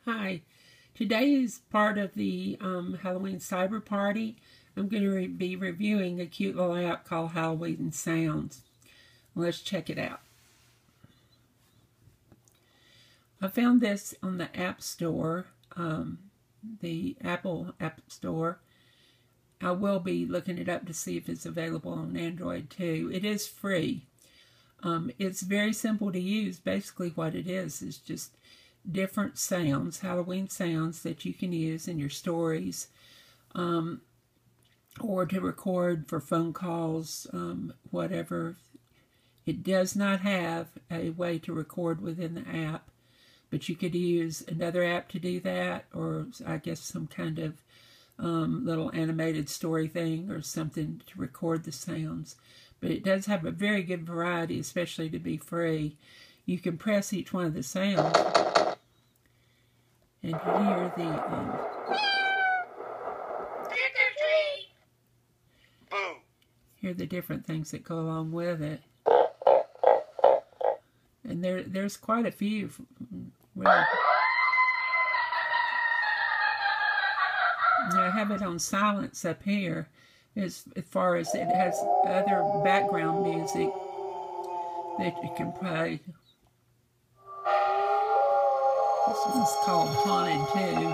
Hi, today is part of the Halloween Cyber Party. I'm going to be reviewing a cute little app called Halloween Sounds. Let's check it out. I found this on the App Store, the Apple App Store. I will be looking it up to see if it's available on Android too. It is free. It's very simple to use. Basically what it is just different sounds, Halloween sounds that you can use in your stories, or to record for phone calls, whatever. It does not have a way to record within the app, but you could use another app to do that, or I guess some kind of little animated story thing or something to record the sounds. But it does have a very good variety, especially to be free. You can press each one of the sounds and hear the hear the different things that go along with it. And there's quite a few. Really. Now I have it on silence up here, as far as it has other background music that you can play. This one's called Haunted too.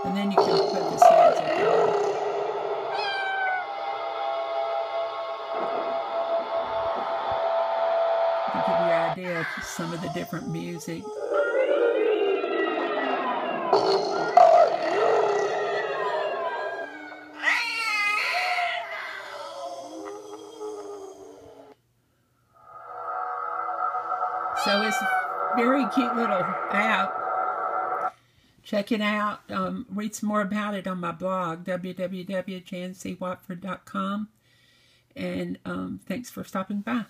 And then you can put the sounds up there. To give you an idea of some of the different music. So it's a very cute little app. Check it out. Read some more about it on my blog, www.jancywatford.com. And thanks for stopping by.